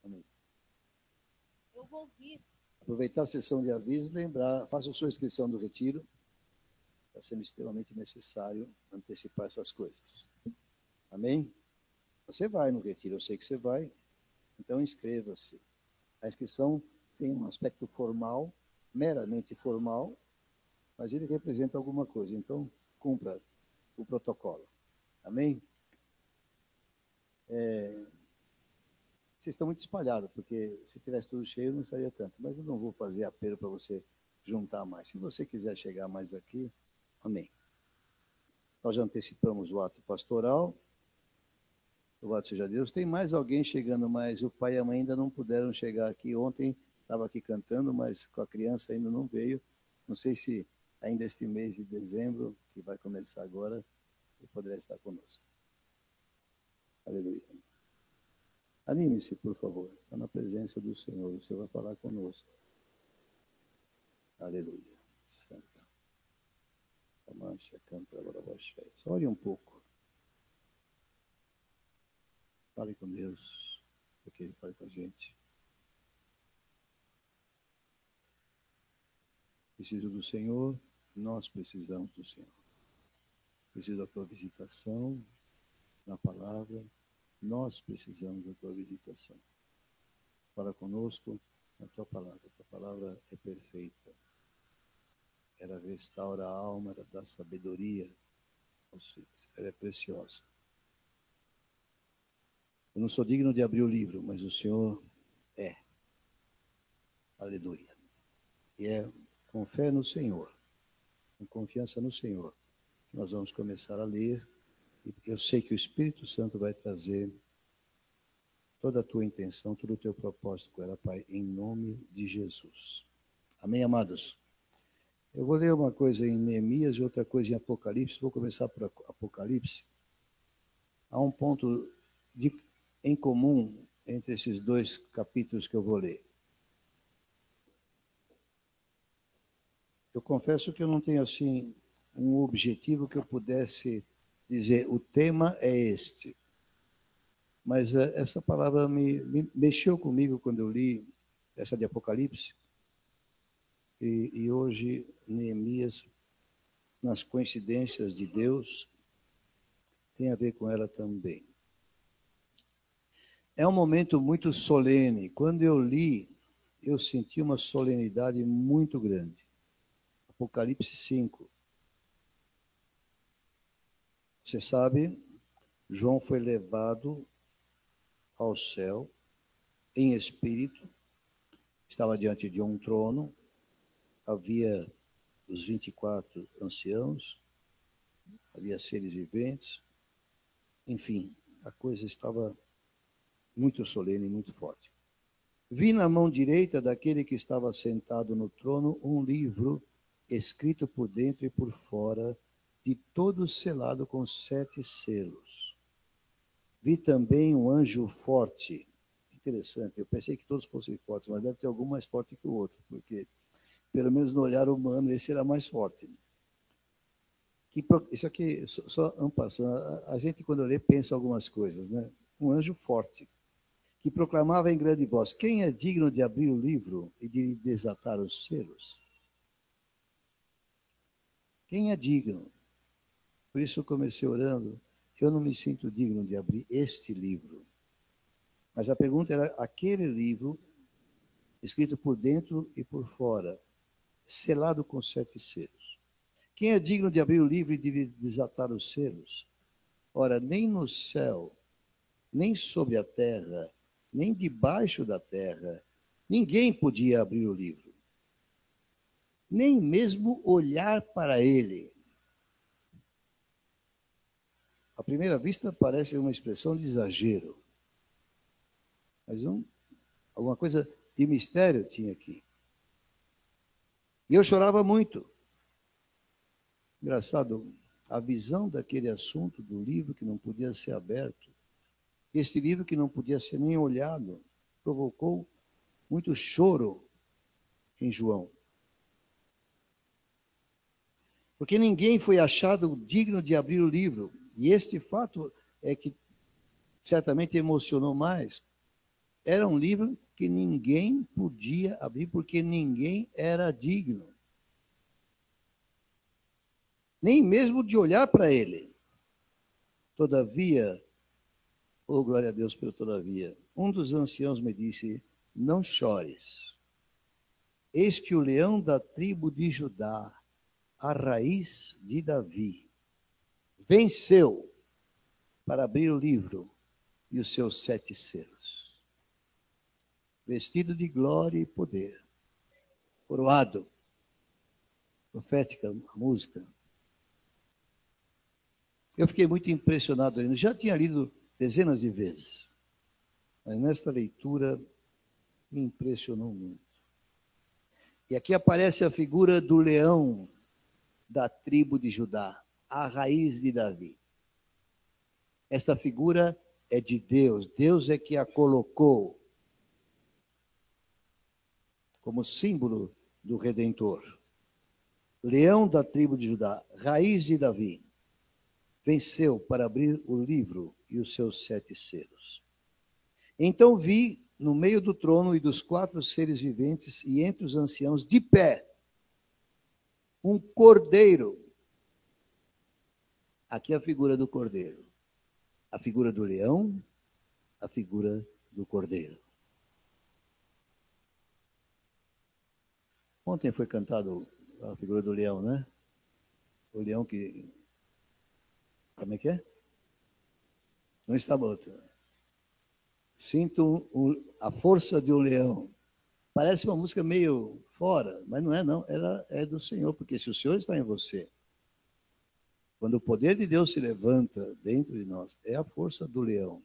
Amém. Eu vou vir. Aproveitar a sessão de aviso, lembrar, faça a sua inscrição do retiro. Está sendo extremamente necessário antecipar essas coisas. Amém? Você vai no retiro, eu sei que você vai, então inscreva-se. A inscrição tem um aspecto formal, meramente formal, mas ele representa alguma coisa, então cumpra o protocolo. Amém? Vocês estão muito espalhados, porque se tivesse tudo cheio não estaria tanto, mas eu não vou fazer apelo para você juntar mais. Se você quiser chegar mais aqui, amém. Nós já antecipamos o ato pastoral. Louvado seja Deus. Tem mais alguém chegando, mas o pai e a mãe ainda não puderam chegar aqui. Ontem estava aqui cantando, mas com a criança ainda não veio. Não sei se ainda este mês de dezembro, que vai começar agora, ele poderá estar conosco. Aleluia. Anime-se, por favor. Está na presença do Senhor. O Senhor vai falar conosco. Aleluia. Santo. Ore um pouco. Fale com Deus, porque Ele fale com a gente. Preciso do Senhor, nós precisamos do Senhor. Preciso da tua visitação na palavra, nós precisamos da tua visitação. Fala conosco na tua palavra. A tua palavra é perfeita. Ela restaura a alma, ela dá sabedoria aos filhos. Ela é preciosa. Eu não sou digno de abrir o livro, mas o Senhor é. Aleluia. E é com fé no Senhor, com confiança no Senhor, que nós vamos começar a ler. E eu sei que o Espírito Santo vai trazer toda a tua intenção, todo o teu propósito com ela, Pai, em nome de Jesus. Amém, amados? Eu vou ler uma coisa em Neemias e outra coisa em Apocalipse. Vou começar por Apocalipse. Há um ponto em comum entre esses dois capítulos que eu vou ler. Eu confesso que eu não tenho, assim, um objetivo que eu pudesse dizer, o tema é este. Mas essa palavra me mexeu comigo quando eu li essa de Apocalipse. E hoje, Neemias, nas coincidências de Deus, tem a ver com ela também. É um momento muito solene. Quando eu li, eu senti uma solenidade muito grande. Apocalipse 5. Você sabe, João foi levado ao céu em espírito, estava diante de um trono, havia os 24 anciãos, havia seres viventes, enfim, a coisa estava muito solene e muito forte. Vi na mão direita daquele que estava sentado no trono um livro escrito por dentro e por fora, de todo selado com 7 selos. Vi também um anjo forte. Interessante, eu pensei que todos fossem fortes, mas deve ter algum mais forte que o outro, porque, pelo menos no olhar humano, esse era mais forte. Isso aqui, só en passant, a gente, quando lê, pensa algumas coisas, né? Um anjo forte, que proclamava em grande voz: quem é digno de abrir o livro e de desatar os selos? Quem é digno? Por isso eu comecei orando. Eu não me sinto digno de abrir este livro. Mas a pergunta era aquele livro, escrito por dentro e por fora, selado com 7 selos. Quem é digno de abrir o livro e de desatar os selos? Ora, nem no céu, nem sobre a terra, nem debaixo da terra, ninguém podia abrir o livro. Nem mesmo olhar para ele. À primeira vista parece uma expressão de exagero. Mas alguma coisa de mistério tinha aqui. E eu chorava muito. Engraçado, a visão daquele assunto do livro que não podia ser aberto, este livro que não podia ser nem olhado, provocou muito choro em João. Porque ninguém foi achado digno de abrir o livro. E este fato é que certamente emocionou mais. era um livro que ninguém podia abrir, porque ninguém era digno. Nem mesmo de olhar para ele. Todavia, oh glória a Deus pelo todavia, um dos anciãos me disse, não chores. Eis que o leão da tribo de Judá, a raiz de Davi, venceu para abrir o livro e os seus 7 selos. Vestido de glória e poder, coroado, profética, a música. Eu fiquei muito impressionado. Eu já tinha lido dezenas de vezes, mas nesta leitura me impressionou muito. E aqui aparece a figura do leão da tribo de Judá, a raiz de Davi. Esta figura é de Deus. Deus é que a colocou como símbolo do Redentor. Leão da tribo de Judá, raiz de Davi, venceu para abrir o livro e os seus 7 selos. Então vi no meio do trono e dos 4 seres viventes e entre os anciãos de pé um cordeiro. Aqui é a figura do cordeiro. A figura do leão, a figura do cordeiro. Ontem foi cantado a figura do leão, né? O leão que... Como é que é? Não está morto. Sinto a força de um leão. Parece uma música meio fora, mas não é não. Ela é do Senhor, porque se o Senhor está em você, quando o poder de Deus se levanta dentro de nós, é a força do leão.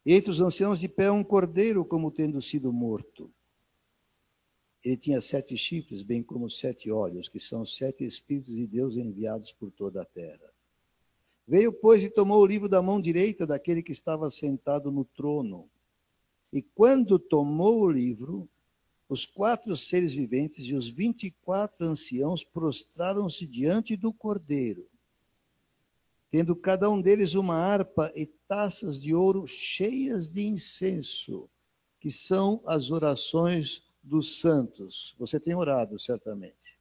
E entre os anciãos de pé um cordeiro como tendo sido morto. Ele tinha 7 chifres, bem como 7 olhos, que são os 7 Espíritos de Deus enviados por toda a terra. Veio, pois, e tomou o livro da mão direita daquele que estava sentado no trono. E quando tomou o livro, os 4 seres viventes e os 24 anciãos prostraram-se diante do cordeiro, tendo cada um deles uma harpa e taças de ouro cheias de incenso, que são as orações dos santos. Você tem orado, certamente.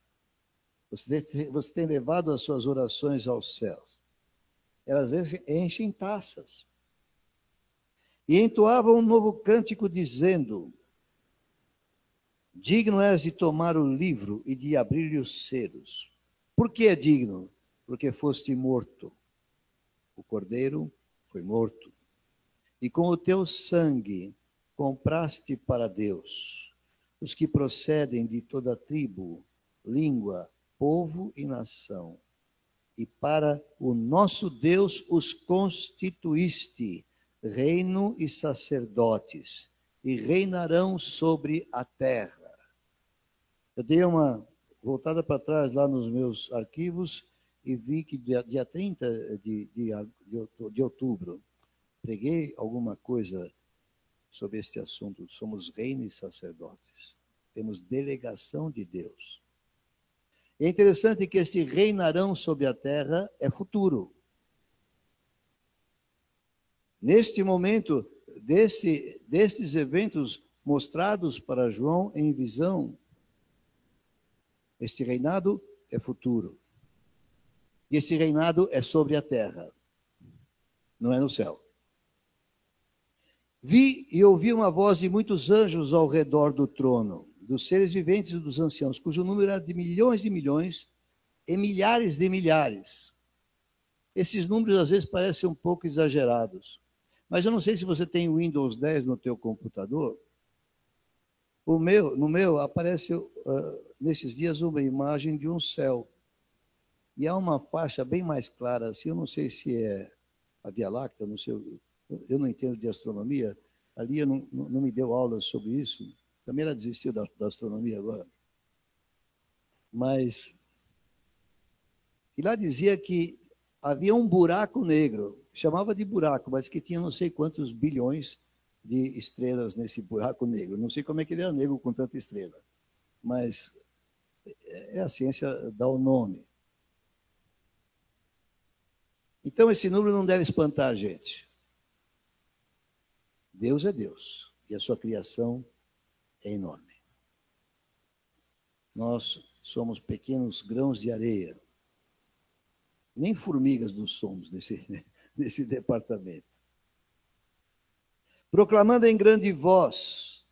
Você tem levado as suas orações aos céus. Elas enchem taças. E entoavam um novo cântico, dizendo: digno és de tomar o livro e de abrir-lhe os selos. Por que é digno? Porque foste morto. O cordeiro foi morto. E com o teu sangue compraste para Deus os que procedem de toda tribo, língua, povo e nação. E para o nosso Deus os constituíste, reino e sacerdotes, e reinarão sobre a terra. Eu dei uma voltada para trás lá nos meus arquivos e vi que dia 30 de outubro, preguei alguma coisa sobre este assunto. Somos reino e sacerdotes. Temos delegação de Deus. É interessante que este reinarão sobre a terra é futuro. Neste momento, destes eventos mostrados para João em visão, este reinado é futuro. E este reinado é sobre a terra, não é no céu. Vi e ouvi uma voz de muitos anjos ao redor do trono, dos seres viventes e dos anciãos, cujo número era de milhões e milhares de milhares. Esses números às vezes parecem um pouco exagerados, mas eu não sei se você tem o Windows 10 no teu computador. No meu aparece nesses dias uma imagem de um céu. E há uma faixa bem mais clara assim, eu não sei se é a Via Láctea, não sei, eu não entendo de astronomia, ali eu não me deu aulas sobre isso, também ela desistiu da astronomia agora. Mas, e lá dizia que havia um buraco negro, chamava de buraco, mas que tinha não sei quantos bilhões de estrelas nesse buraco negro. Não sei como é que ele era negro com tanta estrela, mas a ciência dá o nome. Então esse número não deve espantar a gente. Deus é Deus e a sua criação é enorme. Nós somos pequenos grãos de areia. Nem formigas nós somos nesse departamento. Proclamando em grande voz: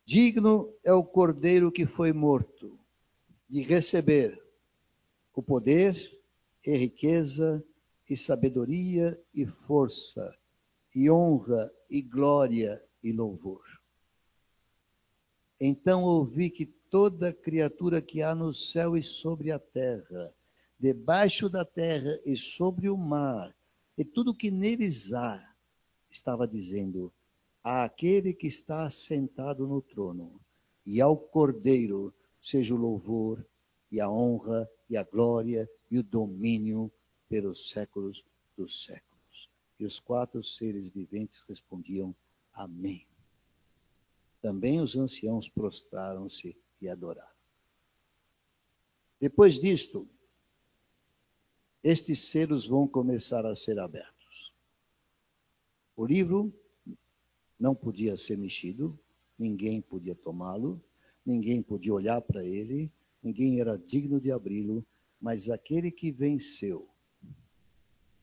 digno é o Cordeiro que foi morto de receber o poder e riqueza e sabedoria e força e honra e glória e louvor. Então ouvi que toda criatura que há no céu e sobre a terra, debaixo da terra e sobre o mar, e tudo que neles há, estava dizendo: àquele que está sentado no trono, e ao Cordeiro, seja o louvor, e a honra, e a glória, e o domínio pelos séculos dos séculos. E os 4 seres viventes respondiam: amém. Também os anciãos prostraram-se e adoraram. Depois disto, estes selos vão começar a ser abertos. O livro não podia ser mexido, ninguém podia tomá-lo, ninguém podia olhar para ele, ninguém era digno de abri-lo, mas aquele que venceu,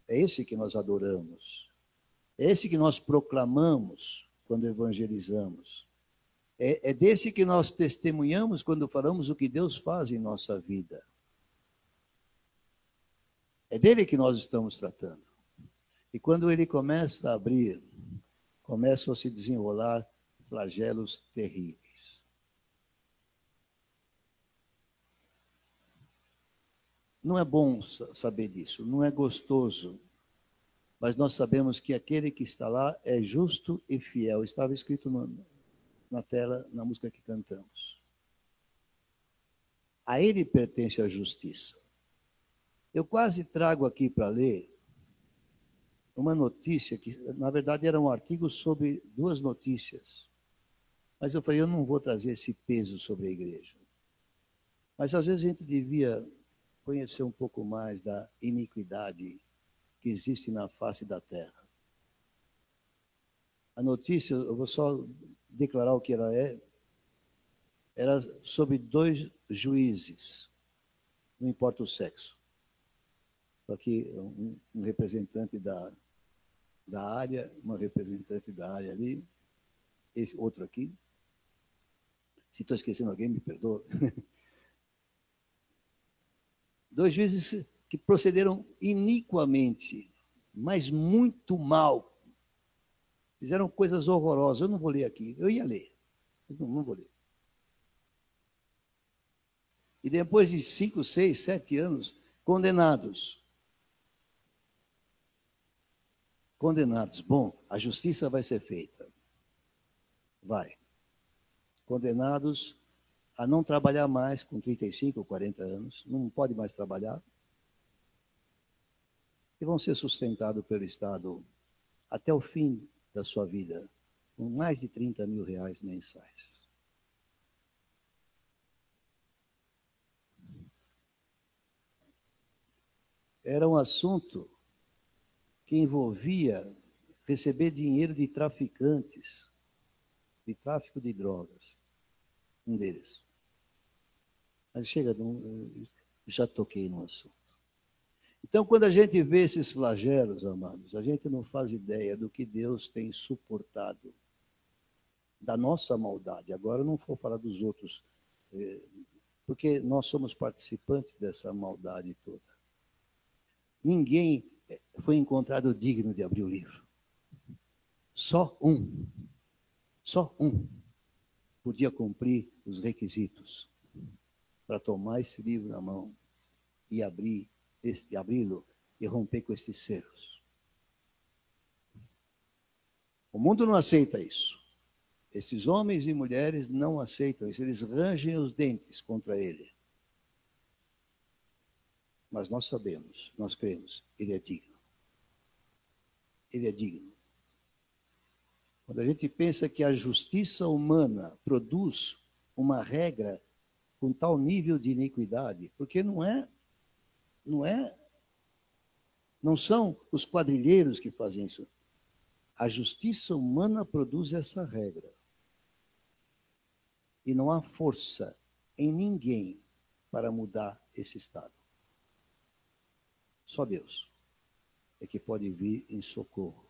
é esse que nós adoramos, é esse que nós proclamamos quando evangelizamos, é desse que nós testemunhamos quando falamos o que Deus faz em nossa vida. É dele que nós estamos tratando. E quando ele começa a abrir, começam a se desenrolar flagelos terríveis. Não é bom saber disso, não é gostoso, mas nós sabemos que aquele que está lá é justo e fiel. Estava escrito na tela, na música que cantamos. A ele pertence a justiça. Eu quase trago aqui para ler uma notícia que, na verdade, era um artigo sobre 2 notícias. Mas eu falei, eu não vou trazer esse peso sobre a igreja. Mas, às vezes, a gente devia conhecer um pouco mais da iniquidade que existe na face da terra. A notícia, eu vou só declarar o que ela é, era sobre 2 juízes, não importa o sexo. Aqui um representante da área, uma representante da área ali, esse outro aqui. Se estou esquecendo alguém, me perdoa. 2 juízes que procederam iniquamente, mas muito mal. Fizeram coisas horrorosas. Eu não vou ler aqui. Eu ia ler. Não vou ler. E depois de 5, 6, 7 anos, condenados. Condenados. Bom, a justiça vai ser feita. Vai. Condenados a não trabalhar mais com 35 ou 40 anos. Não pode mais trabalhar. E vão ser sustentados pelo Estado até o fim da sua vida, com mais de 30 mil reais mensais. Era um assunto que envolvia receber dinheiro de traficantes, de tráfico de drogas, um deles. Mas chega, já toquei no assunto. Então, quando a gente vê esses flagelos, amados, a gente não faz ideia do que Deus tem suportado, da nossa maldade. Agora eu não vou falar dos outros, porque nós somos participantes dessa maldade toda. Ninguém foi encontrado digno de abrir o livro. Só um podia cumprir os requisitos para tomar esse livro na mão e abri-lo e romper com esses selos. O mundo não aceita isso. Esses homens e mulheres não aceitam isso. Eles rangem os dentes contra ele. Mas nós sabemos, nós cremos, ele é digno. Ele é digno. Quando a gente pensa que a justiça humana produz uma regra com tal nível de iniquidade, porque não são os quadrilheiros que fazem isso. A justiça humana produz essa regra. E não há força em ninguém para mudar esse estado. Só Deus é que pode vir em socorro.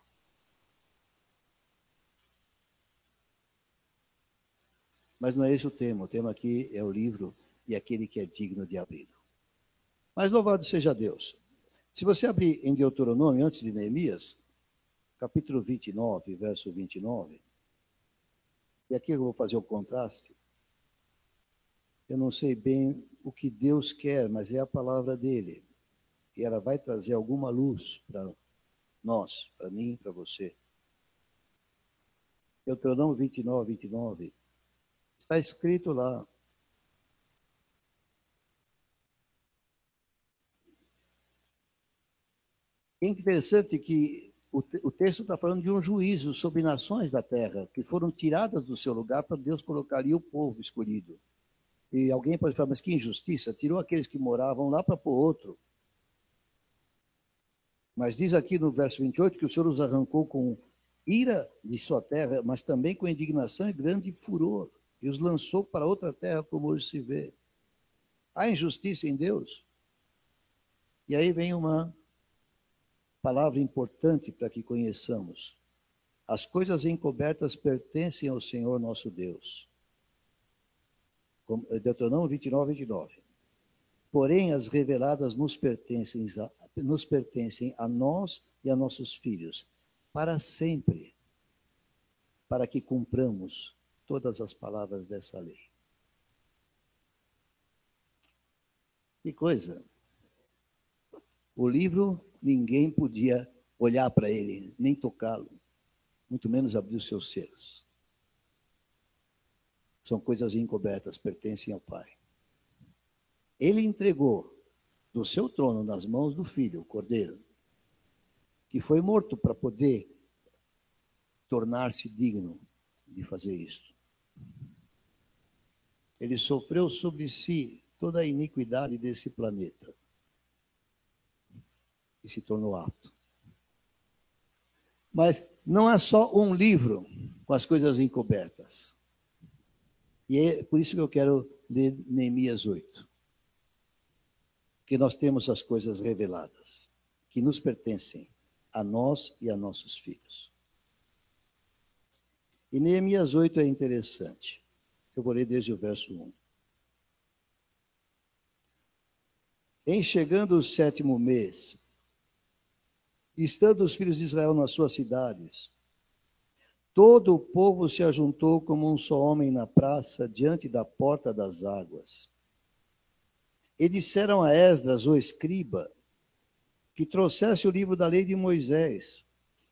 Mas não é esse o tema. O tema aqui é o livro e aquele que é digno de abrir. Mas louvado seja Deus. Se você abrir em Deuteronômio, antes de Neemias, capítulo 29, verso 29, e aqui eu vou fazer o contraste. Eu não sei bem o que Deus quer, mas é a palavra dele. E ela vai trazer alguma luz para nós, para mim, para você. Deuteronômio 29, 29. Está escrito lá. É interessante que o texto está falando de um juízo sobre nações da terra, que foram tiradas do seu lugar para Deus colocar ali o povo escolhido. E alguém pode falar, mas que injustiça, tirou aqueles que moravam lá para pôr outro. Mas diz aqui no verso 28 que o Senhor os arrancou com ira de sua terra, mas também com indignação e grande furor, e os lançou para outra terra, como hoje se vê. Há injustiça em Deus? E aí vem uma palavra importante para que conheçamos. As coisas encobertas pertencem ao Senhor nosso Deus. Deuteronômio 29, 29. Porém, as reveladas nos pertencem a nós e a nossos filhos, para sempre, para que cumpramos todas as palavras dessa lei. Que coisa! O livro, ninguém podia olhar para ele, nem tocá-lo, muito menos abrir os seus selos. São coisas encobertas, pertencem ao Pai. Ele entregou do seu trono nas mãos do Filho, o Cordeiro, que foi morto para poder tornar-se digno de fazer isto. Ele sofreu sobre si toda a iniquidade desse planeta e se tornou apto. Mas não é só um livro com as coisas encobertas. E é por isso que eu quero ler Neemias 8. Que nós temos as coisas reveladas, que nos pertencem a nós e a nossos filhos. E Neemias 8 é interessante. Eu vou ler desde o verso 1. Em chegando o 7º mês, estando os filhos de Israel nas suas cidades, todo o povo se ajuntou como um só homem na praça, diante da porta das águas. E disseram a Esdras, o escriba, que trouxesse o livro da lei de Moisés,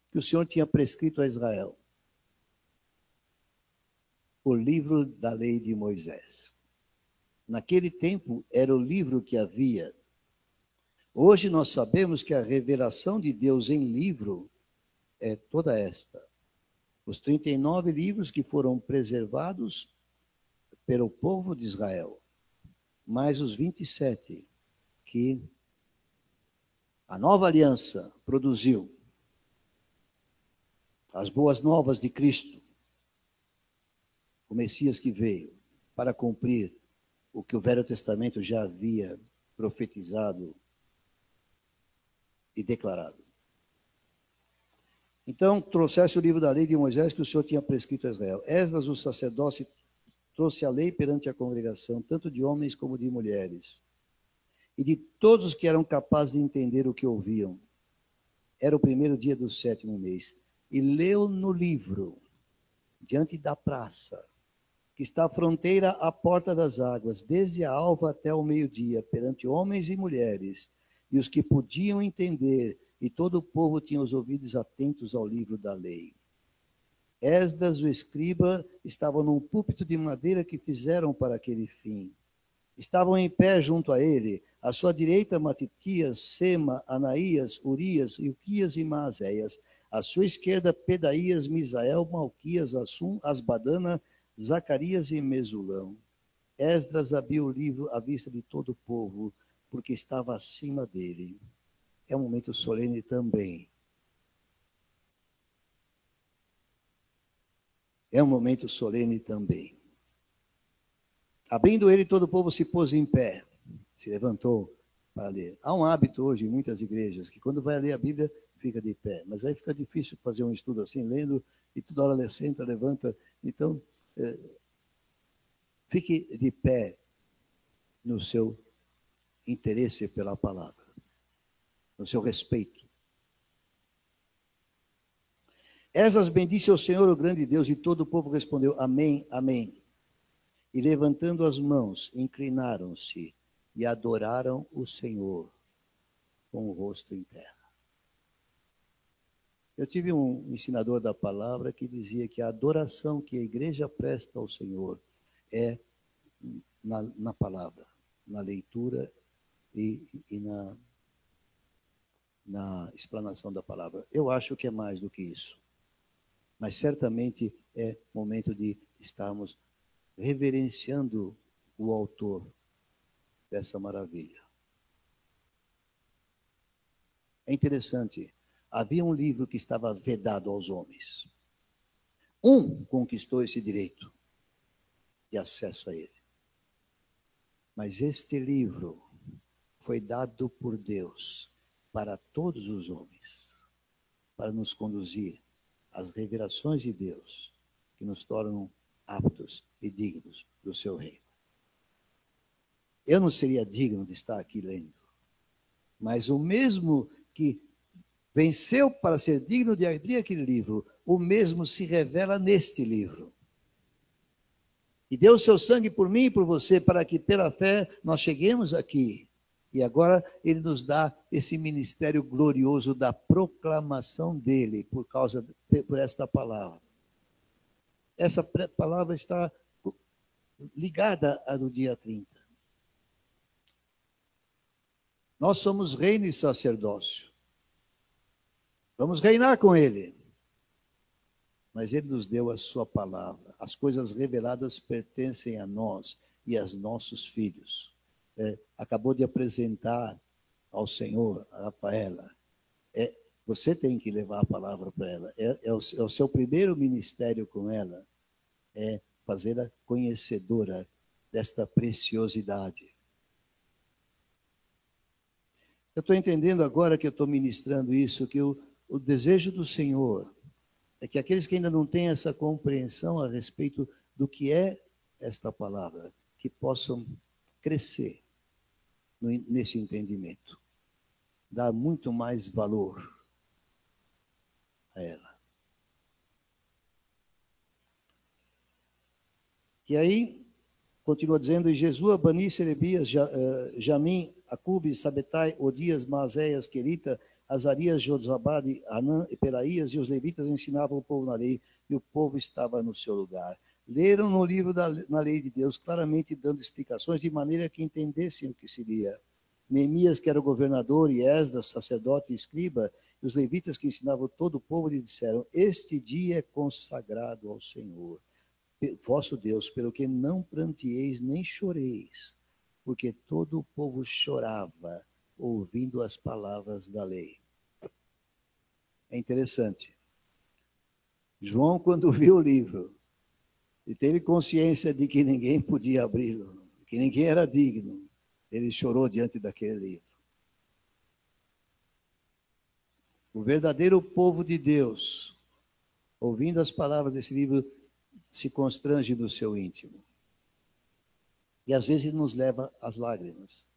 que o Senhor tinha prescrito a Israel. O livro da lei de Moisés. Naquele tempo era o livro que havia. Hoje nós sabemos que a revelação de Deus em livro é toda esta. Os 39 livros que foram preservados pelo povo de Israel, mais os 27 que a nova aliança produziu. As boas novas de Cristo, o Messias que veio para cumprir o que o Velho Testamento já havia profetizado e declarado. Então, trouxesse o livro da lei de Moisés que o Senhor tinha prescrito a Israel. Esdras, o sacerdote, trouxe a lei perante a congregação, tanto de homens como de mulheres, e de todos os que eram capazes de entender o que ouviam. Era o primeiro dia do 7º mês. E leu no livro, diante da praça, que está à fronteira à porta das águas, desde a alva até o meio-dia, perante homens e mulheres, e os que podiam entender, e todo o povo tinha os ouvidos atentos ao livro da lei. Esdras, o escriba, estava num púlpito de madeira que fizeram para aquele fim. Estavam em pé junto a ele, à sua direita Matitias, Sema, Anaías, Urias, Ilquias e Maazéias, à sua esquerda Pedaías, Misael, Malquias, Assum, Asbadana, Zacarias e Mesulão. Esdras abriu o livro à vista de todo o povo, porque estava acima dele. É um momento solene também. É um momento solene também. Abrindo ele, todo o povo se pôs em pé, se levantou para ler. Há um hábito hoje em muitas igrejas, que quando vai ler a Bíblia, fica de pé. Mas aí fica difícil fazer um estudo assim, lendo, e toda hora senta, levanta. Então, fique de pé no seu interesse pela palavra, no seu respeito. Esdras bendisse ao Senhor, o grande Deus, e todo o povo respondeu, amém, amém. E levantando as mãos, inclinaram-se e adoraram o Senhor com o rosto em terra. Eu tive um ensinador da palavra que dizia que a adoração que a igreja presta ao Senhor é na palavra, na leitura e na explanação da palavra. Eu acho que é mais do que isso. Mas certamente é momento de estarmos reverenciando o autor dessa maravilha. É interessante, havia um livro que estava vedado aos homens. Um conquistou esse direito de acesso a ele. Mas este livro foi dado por Deus para todos os homens, para nos conduzir às revelações de Deus, que nos tornam aptos e dignos do seu reino. Eu não seria digno de estar aqui lendo, mas o mesmo que venceu para ser digno de abrir aquele livro, o mesmo se revela neste livro. E deu o seu sangue por mim e por você, para que pela fé nós cheguemos aqui. E agora ele nos dá esse ministério glorioso da proclamação dele, por esta palavra. Essa palavra está ligada à do dia 30. Nós somos reino e sacerdócio. Vamos reinar com ele. Mas ele nos deu a sua palavra. As coisas reveladas pertencem a nós e aos nossos filhos. Acabou de apresentar ao Senhor, a Rafaela. Você tem que levar a palavra para ela. É o seu primeiro ministério com ela. É fazê-la conhecedora desta preciosidade. Eu estou entendendo agora que eu estou ministrando isso, que o desejo do Senhor é que aqueles que ainda não têm essa compreensão a respeito do que é esta palavra, que possam crescer nesse entendimento, dar muito mais valor a ela. E aí, continua dizendo, e Jesua, Bani, Serebias, Jamim, Acube, Sabetai, Odias, Maazéias, Querita, Azarias, Josabade, Anã e Pelaías, e os levitas ensinavam o povo na lei, e o povo estava no seu lugar. Leram no livro na lei de Deus, claramente dando explicações, de maneira que entendessem o que se lia. Neemias, que era o governador, e Esdras, sacerdote e escriba, e os levitas que ensinavam todo o povo, lhe disseram, este dia é consagrado ao Senhor, vosso Deus, pelo que não pranteeis nem choreis, porque todo o povo chorava, ouvindo as palavras da lei. É interessante. João, quando viu o livro, e teve consciência de que ninguém podia abri-lo, que ninguém era digno, ele chorou diante daquele livro. O verdadeiro povo de Deus, ouvindo as palavras desse livro, se constrange no seu íntimo. E às vezes nos leva às lágrimas.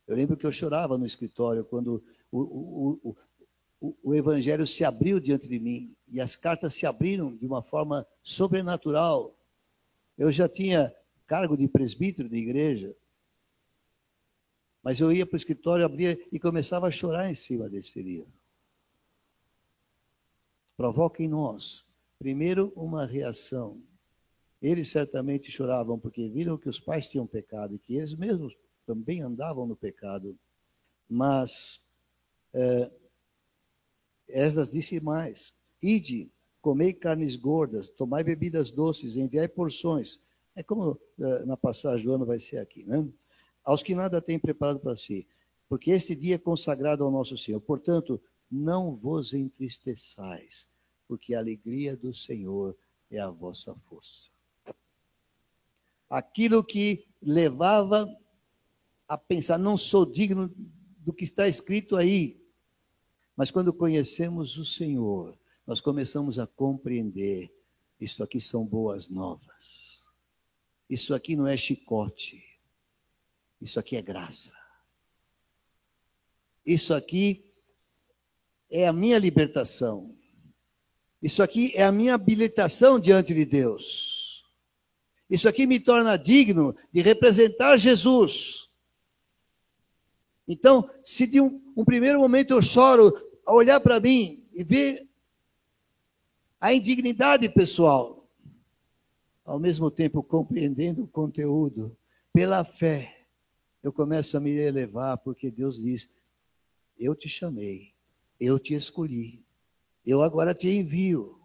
Eu lembro que eu chorava no escritório quando o evangelho se abriu diante de mim e as cartas se abriram de uma forma sobrenatural. Eu já tinha cargo de presbítero de igreja, mas eu ia para o escritório, abria e começava a chorar em cima desse livro. Provoca em nós, primeiro, uma reação. Eles certamente choravam porque viram que os pais tinham pecado e que eles mesmos também andavam no pecado. Mas Esdras disse mais, ide, comei carnes gordas, tomai bebidas doces, enviai porções. É como na passagem do ano vai ser aqui, né? Aos que nada têm preparado para si, porque este dia é consagrado ao nosso Senhor. Portanto, não vos entristeçais, porque a alegria do Senhor é a vossa força. Aquilo que levava a pensar, não sou digno do que está escrito aí. Mas quando conhecemos o Senhor, nós começamos a compreender, isso aqui são boas novas. Isso aqui não é chicote. Isso aqui é graça. Isso aqui é a minha libertação. Isso aqui é a minha habilitação diante de Deus. Isso aqui me torna digno de representar Jesus. Então, se de um primeiro momento eu choro a olhar para mim e ver a indignidade pessoal, ao mesmo tempo compreendendo o conteúdo, pela fé, eu começo a me elevar, porque Deus diz, eu te chamei, eu te escolhi, eu agora te envio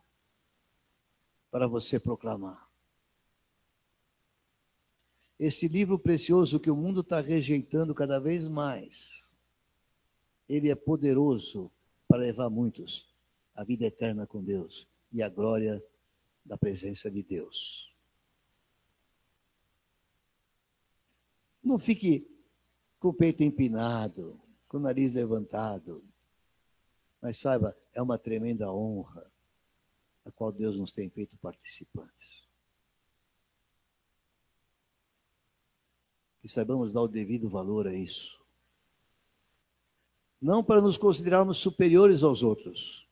para você proclamar. Esse livro precioso que o mundo está rejeitando cada vez mais, ele é poderoso para levar muitos à vida eterna com Deus e à glória da presença de Deus. Não fique com o peito empinado, com o nariz levantado, mas saiba, é uma tremenda honra a qual Deus nos tem feito participantes. E saibamos dar o devido valor a isso. Não para nos considerarmos superiores aos outros,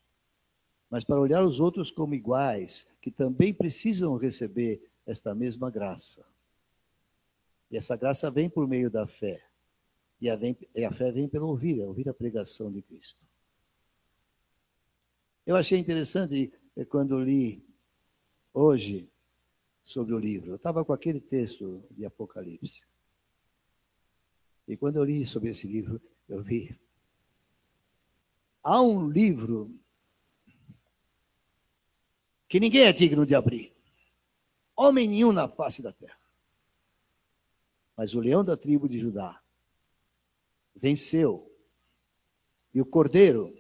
mas para olhar os outros como iguais, que também precisam receber esta mesma graça. E essa graça vem por meio da fé. E a fé vem pelo ouvir a pregação de Cristo. Eu achei interessante quando li hoje sobre o livro. Eu estava com aquele texto de Apocalipse. E quando eu li sobre esse livro, eu vi. Há um livro que ninguém é digno de abrir. Homem nenhum na face da terra. Mas o leão da tribo de Judá venceu. E o cordeiro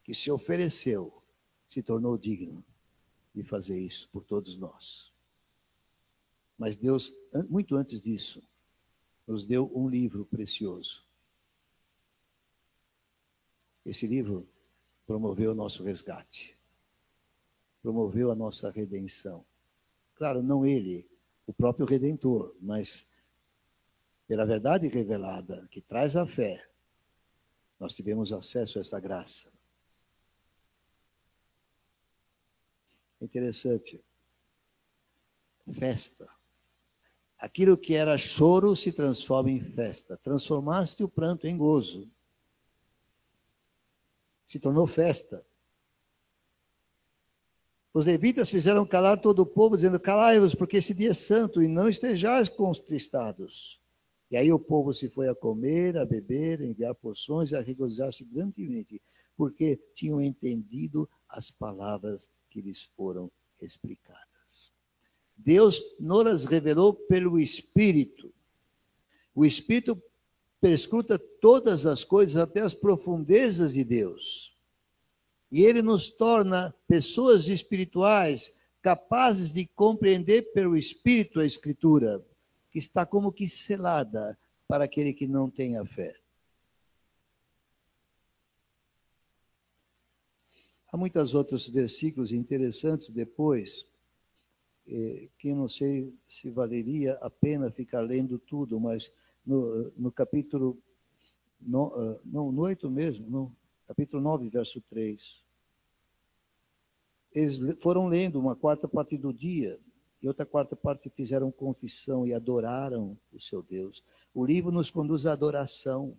que se ofereceu se tornou digno de fazer isso por todos nós. Mas Deus, muito antes disso, nos deu um livro precioso. Esse livro promoveu o nosso resgate, promoveu a nossa redenção. Claro, não ele, o próprio Redentor, mas pela verdade revelada, que traz a fé, nós tivemos acesso a essa graça. Interessante. Festa. Aquilo que era choro se transforma em festa. Transformaste o pranto em gozo. Se tornou festa. Os levitas fizeram calar todo o povo, dizendo, calai-vos, porque esse dia é santo, e não estejais contristados. E aí o povo se foi a comer, a beber, a enviar porções e a regozijar-se grandemente, porque tinham entendido as palavras que lhes foram explicadas. Deus nos revelou pelo Espírito. O Espírito perscruta todas as coisas, até as profundezas de Deus. E ele nos torna pessoas espirituais, capazes de compreender pelo Espírito a Escritura, que está como que selada para aquele que não tem a fé. Há muitos outros versículos interessantes depois, que eu não sei se valeria a pena ficar lendo tudo, mas no capítulo, no 8 mesmo, no capítulo 9, verso 3, eles foram lendo uma quarta parte do dia, e outra quarta parte fizeram confissão e adoraram o seu Deus. O livro nos conduz à adoração.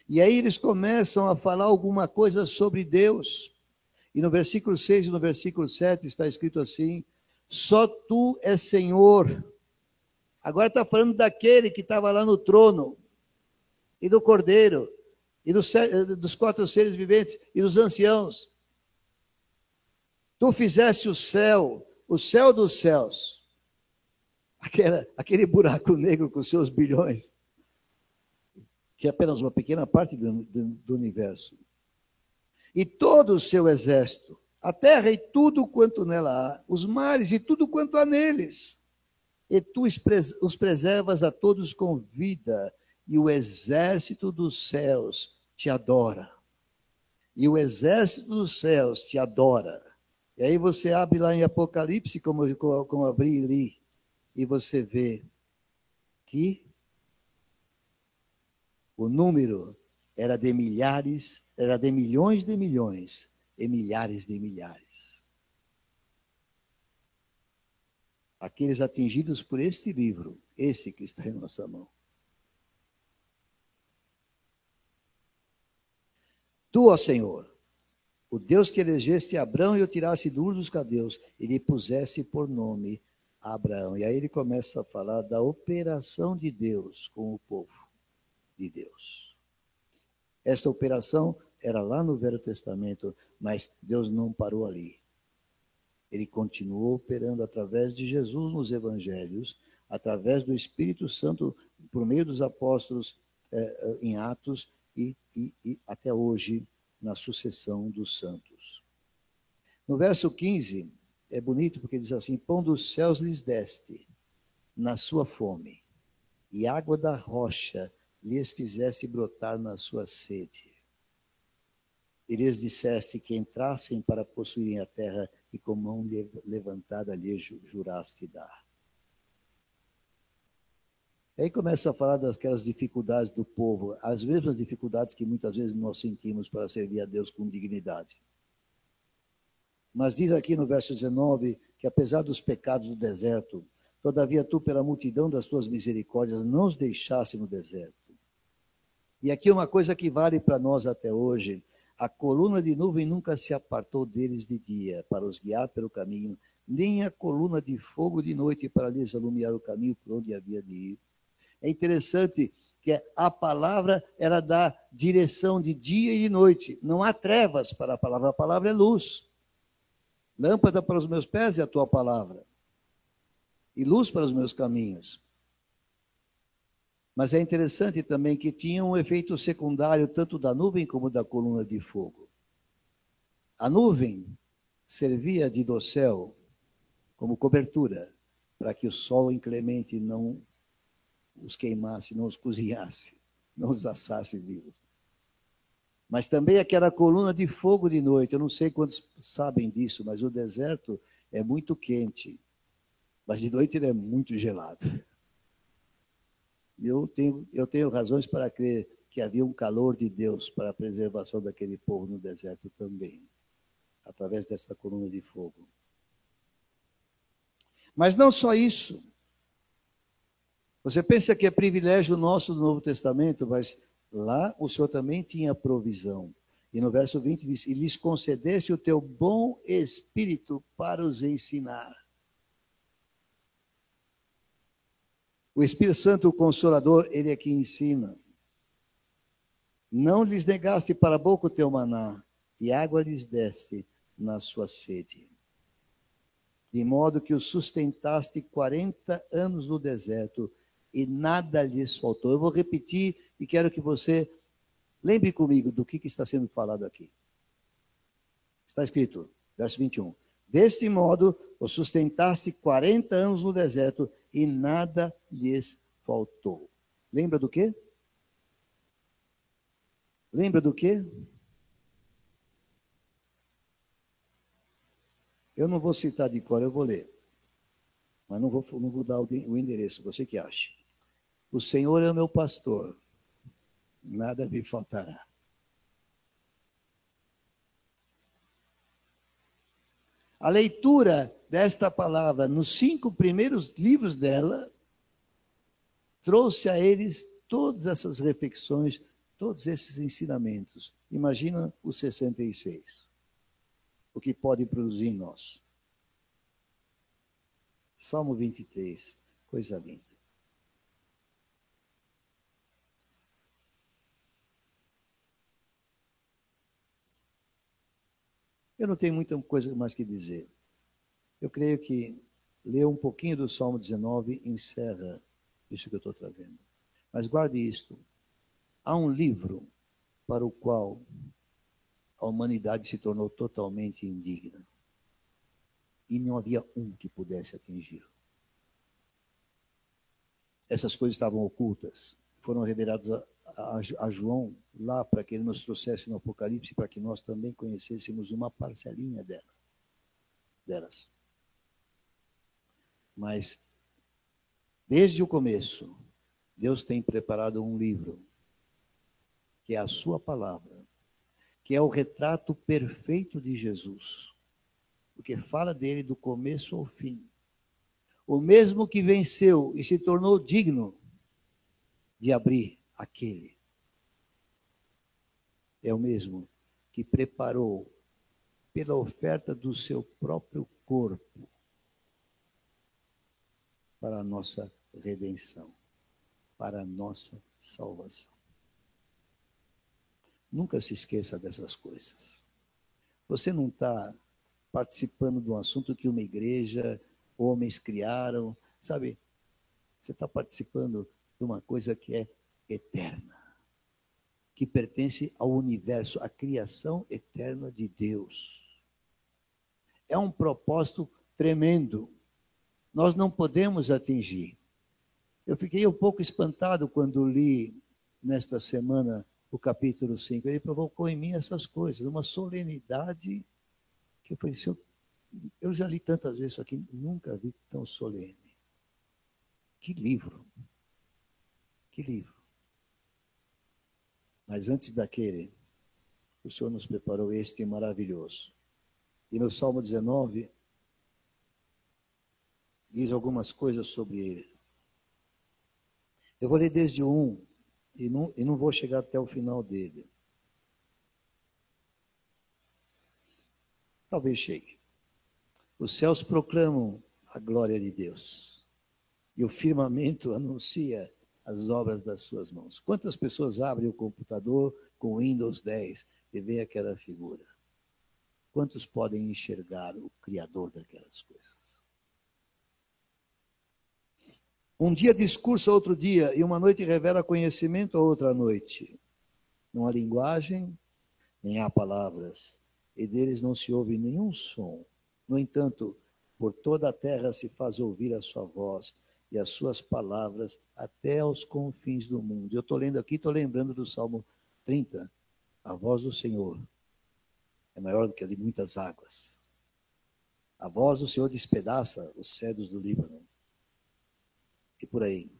E aí eles começam a falar alguma coisa sobre Deus. E no versículo 6 e no versículo 7 está escrito assim, só tu és Senhor. Agora está falando daquele que estava lá no trono, e do Cordeiro, e dos 4 seres viventes, e dos anciãos. Tu fizeste o céu dos céus, aquele buraco negro com seus bilhões, que é apenas uma pequena parte do universo. E todo o seu exército, a terra e tudo quanto nela há, os mares e tudo quanto há neles. E tu os preservas a todos com vida, e o exército dos céus te adora. E o exército dos céus te adora. E aí você abre lá em Apocalipse, como abri e li, e você vê que o número era de milhares, era de milhões e milhares de milhares. Aqueles atingidos por este livro, esse que está em nossa mão. Tu, ó Senhor, o Deus que elegeste Abrão e o tiraste do Ur dos Caldeus, e lhe puseste por nome Abraão. E aí ele começa a falar da operação de Deus com o povo de Deus. Esta operação era lá no Velho Testamento, mas Deus não parou ali. Ele continuou operando através de Jesus nos evangelhos, através do Espírito Santo, por meio dos apóstolos em Atos, e até hoje na sucessão dos santos. No verso 15, é bonito porque diz assim: pão dos céus lhes deste na sua fome, e água da rocha lhes fizesse brotar na sua sede. E lhes disseste que entrassem para possuírem a terra, e com mão levantada lhes juraste dar. Aí começa a falar daquelas dificuldades do povo, as mesmas dificuldades que muitas vezes nós sentimos para servir a Deus com dignidade. Mas diz aqui no verso 19 que apesar dos pecados do deserto, todavia tu, pela multidão das tuas misericórdias, não os deixaste no deserto. E aqui uma coisa que vale para nós até hoje: a coluna de nuvem nunca se apartou deles de dia, para os guiar pelo caminho, nem a coluna de fogo de noite para lhes alumiar o caminho por onde havia de ir. É interessante que a palavra, ela dá direção de dia e de noite. Não há trevas para a palavra é luz. Lâmpada para os meus pés é a tua palavra, e luz para os meus caminhos. Mas é interessante também que tinha um efeito secundário, tanto da nuvem como da coluna de fogo. A nuvem servia de dossel como cobertura, para que o sol inclemente não os queimasse, não os cozinhasse, não os assasse vivos. Mas também aquela coluna de fogo de noite, eu não sei quantos sabem disso, mas o deserto é muito quente, mas de noite ele é muito gelado. E eu tenho razões para crer que havia um calor de Deus para a preservação daquele povo no deserto também, através dessa coluna de fogo. Mas não só isso. Você pensa que é privilégio nosso do Novo Testamento, mas lá o Senhor também tinha provisão. E no verso 20 diz: e lhes concedeste o teu bom espírito para os ensinar. O Espírito Santo, o Consolador, ele é que ensina. Não lhes negaste para a boca o teu maná, e água lhes deste na sua sede. De modo que os sustentaste 40 anos no deserto, e nada lhes faltou. Eu vou repetir e quero que você lembre comigo do que está sendo falado aqui. Está escrito, verso 21. Deste modo, os sustentaste 40 anos no deserto e nada lhes faltou. Lembra do quê? Lembra do quê? Eu não vou citar de cor, eu vou ler. Mas não vou dar o endereço, você que acha. O Senhor é o meu pastor, nada me faltará. A leitura desta palavra nos 5 primeiros livros dela trouxe a eles todas essas reflexões, todos esses ensinamentos. Imagina os 66, o que pode produzir em nós. Salmo 23, coisa linda. Eu não tenho muita coisa mais que dizer. Eu creio que ler um pouquinho do Salmo 19 encerra isso que eu estou trazendo. Mas guarde isto. Há um livro para o qual a humanidade se tornou totalmente indigna. E não havia um que pudesse atingi-lo. Essas coisas estavam ocultas, foram reveladas a João lá para que ele nos trouxesse no Apocalipse, para que nós também conhecêssemos uma parcelinha delas. Mas, desde o começo, Deus tem preparado um livro, que é a sua palavra, que é o retrato perfeito de Jesus, porque fala dele do começo ao fim. O mesmo que venceu e se tornou digno de abrir aquele, é o mesmo que preparou pela oferta do seu próprio corpo para a nossa redenção, para a nossa salvação. Nunca se esqueça dessas coisas. Você não está participando de um assunto que uma igreja, homens criaram, sabe? Você está participando de uma coisa que é eterna, que pertence ao universo, à criação eterna de Deus. É um propósito tremendo. Nós não podemos atingir. Eu fiquei um pouco espantado quando li nesta semana o capítulo 5. Ele provocou em mim essas coisas, uma solenidade que eu falei, eu já li tantas vezes isso aqui, nunca vi tão solene. Que livro! Que livro! Mas antes daquele, o Senhor nos preparou este maravilhoso. E no Salmo 19, diz algumas coisas sobre ele. Eu vou ler desde o 1 e não vou chegar até o final dele. Talvez chegue. Os céus proclamam a glória de Deus, e o firmamento anuncia as obras das suas mãos. Quantas pessoas abrem o computador com Windows 10 e veem aquela figura? Quantos podem enxergar o Criador daquelas coisas? Um dia discursa outro dia, e uma noite revela conhecimento a outra noite. Não há linguagem, nem há palavras, e deles não se ouve nenhum som. No entanto, por toda a terra se faz ouvir a sua voz e as suas palavras até aos confins do mundo. Eu estou lendo aqui, estou lembrando do Salmo 30. A voz do Senhor é maior do que a de muitas águas. A voz do Senhor despedaça os cedros do Líbano. E por aí.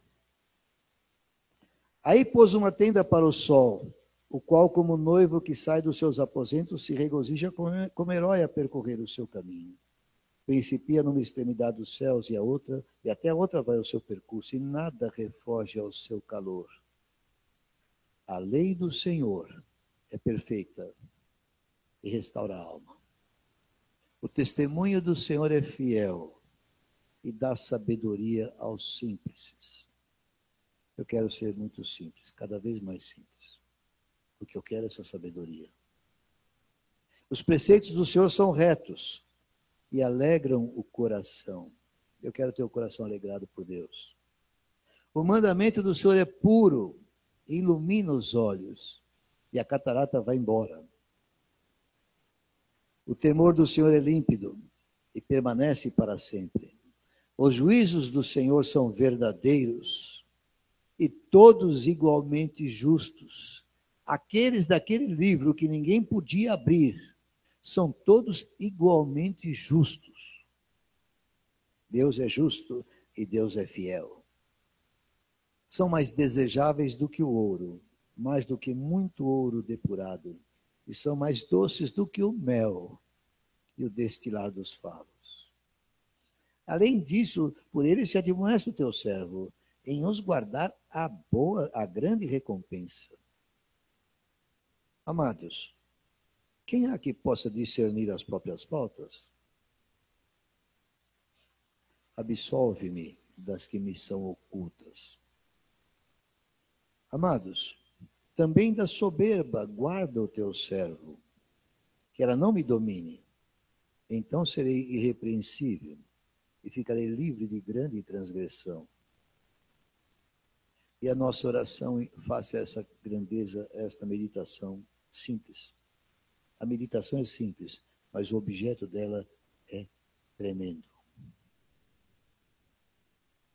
Aí pôs uma tenda para o sol, o qual, como noivo que sai dos seus aposentos, se regozija como herói a percorrer o seu caminho. Principia numa extremidade dos céus e até a outra vai o seu percurso, e nada refoge ao seu calor. A lei do Senhor é perfeita e restaura a alma. O testemunho do Senhor é fiel e dá sabedoria aos simples. Eu quero ser muito simples, cada vez mais simples, porque eu quero essa sabedoria. Os preceitos do Senhor são retos e alegram o coração. Eu quero ter o coração alegrado por Deus. O mandamento do Senhor é puro, ilumina os olhos, e a catarata vai embora. O temor do Senhor é límpido e permanece para sempre. Os juízos do Senhor são verdadeiros e todos igualmente justos. Aqueles daquele livro que ninguém podia abrir, são todos igualmente justos. Deus é justo e Deus é fiel. São mais desejáveis do que o ouro, mais do que muito ouro depurado, e são mais doces do que o mel e o destilar dos favos. Além disso, por ele se admoesta o teu servo, em os guardar a grande recompensa. Amados, quem há que possa discernir as próprias faltas? Absolve-me das que me são ocultas. Amados, também da soberba guarda o teu servo, que ela não me domine. Então serei irrepreensível e ficarei livre de grande transgressão. E a nossa oração face a essa grandeza, a esta meditação simples. A meditação é simples, mas o objeto dela é tremendo.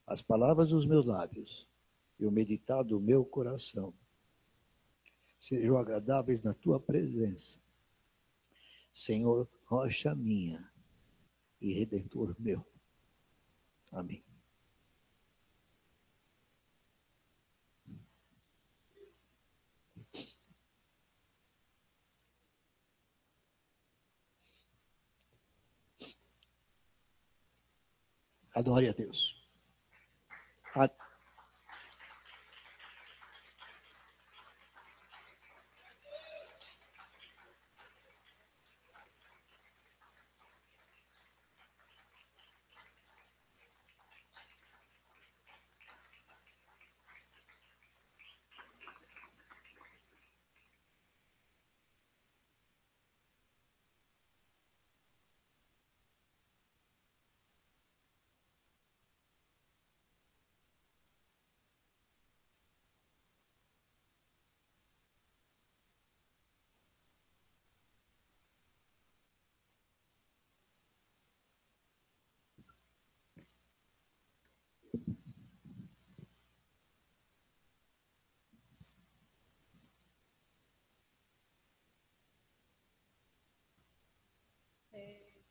As palavras dos meus lábios e o meditar do meu coração sejam agradáveis na tua presença. Senhor, rocha minha e redentor meu. Amém. Adore a Deus.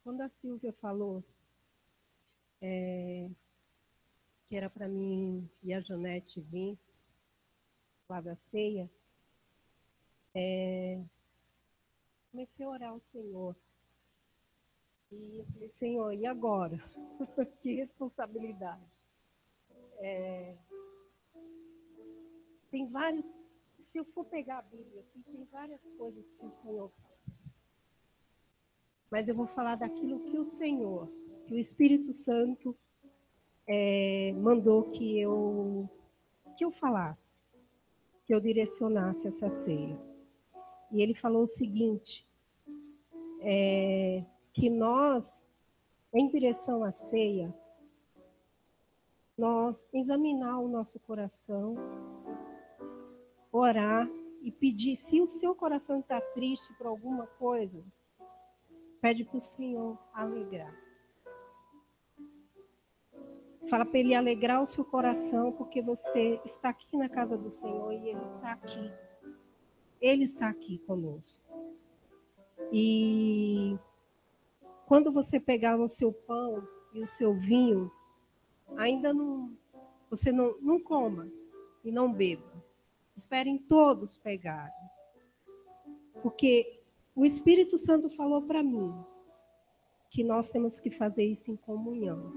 Quando a Silvia falou que era para mim e a Janete vir lá da ceia, comecei a orar ao Senhor. E eu falei, Senhor, e agora? Que responsabilidade. Tem vários, se eu for pegar a Bíblia aqui, tem várias coisas que o Senhor fala. Mas eu vou falar daquilo que o Senhor, que o Espírito Santo mandou que eu falasse, que eu direcionasse essa ceia. E ele falou o seguinte, que nós, em direção à ceia, nós examinar o nosso coração, orar e pedir, se o seu coração está triste por alguma coisa, pede para o Senhor alegrar. Fala para Ele alegrar o seu coração, porque você está aqui na casa do Senhor e Ele está aqui. Ele está aqui conosco. E quando você pegar o seu pão e o seu vinho, ainda não, você não coma e não beba. Esperem todos pegarem. Porque o Espírito Santo falou para mim que nós temos que fazer isso em comunhão.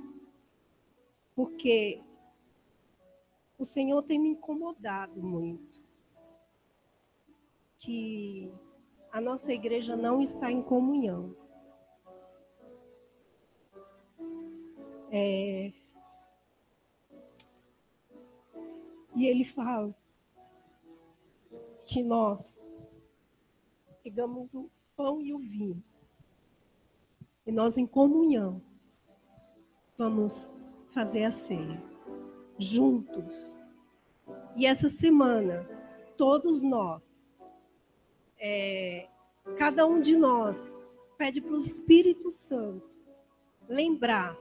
Porque o Senhor tem me incomodado muito. Que a nossa igreja não está em comunhão. E ele fala que nós pegamos o pão e o vinho. E nós, em comunhão, vamos fazer a ceia. Juntos. E essa semana, todos nós, cada um de nós, pede para o Espírito Santo lembrar,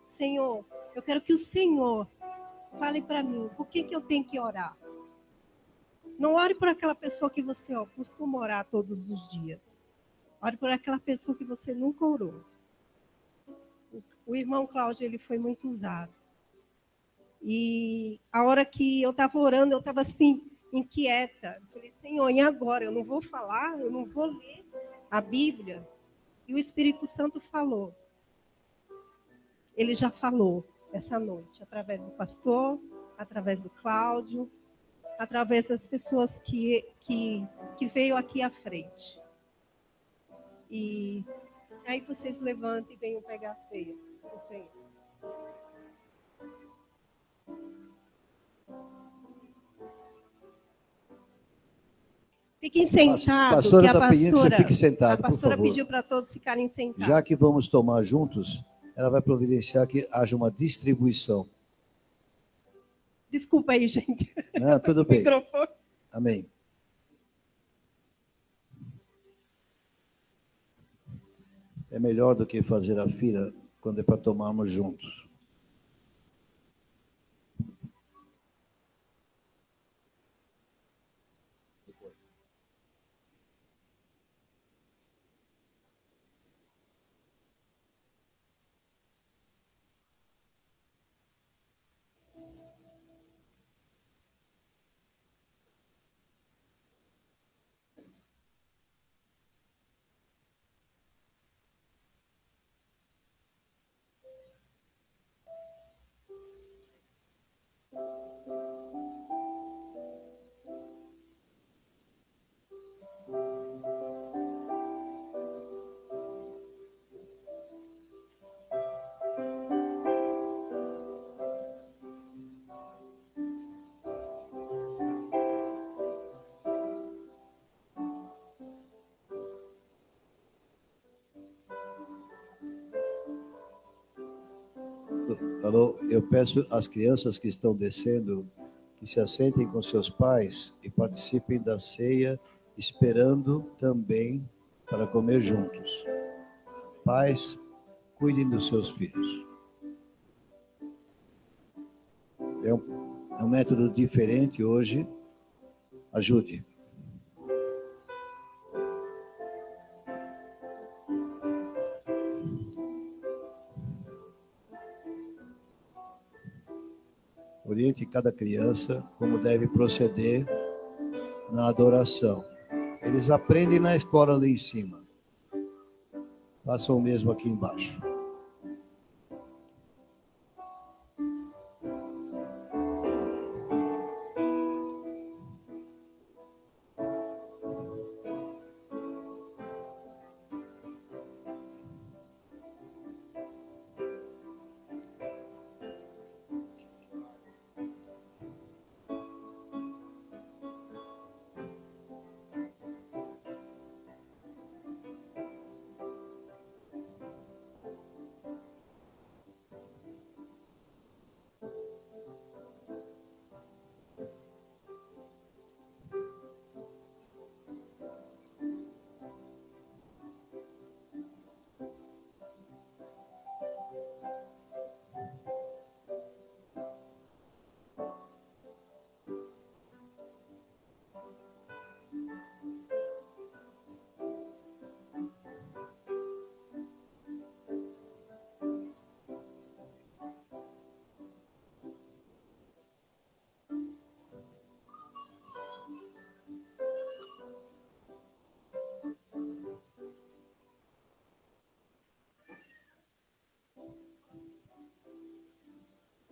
Senhor, eu quero que o Senhor fale para mim, por que eu tenho que orar? Não ore por aquela pessoa que você costuma orar todos os dias. Ore por aquela pessoa que você nunca orou. O irmão Cláudio, ele foi muito usado. E a hora que eu estava orando, eu estava assim, inquieta. Eu falei, Senhor, e agora? Eu não vou falar, eu não vou ler a Bíblia. E o Espírito Santo falou. Ele já falou essa noite, através do pastor, através do Cláudio, através das pessoas que veio aqui à frente. E aí vocês levantem e venham pegar a ceia do Senhor. Fiquem sentados. Pastora está pedindo que você fique sentado, a pastora por favor. pediu para todos ficarem sentados. Já que vamos tomar juntos, ela vai providenciar que haja uma distribuição. Desculpa aí, gente. Não, tudo bem. Microfone. Amém. É melhor do que fazer a fila quando é para tomarmos juntos. Alô, eu peço às crianças que estão descendo que se assentem com seus pais e participem da ceia, esperando também para comer juntos. Pais, cuidem dos seus filhos. É um método diferente hoje. Ajude. Oriente cada criança como deve proceder na adoração. Eles aprendem na escola lá em cima. Façam o mesmo aqui embaixo.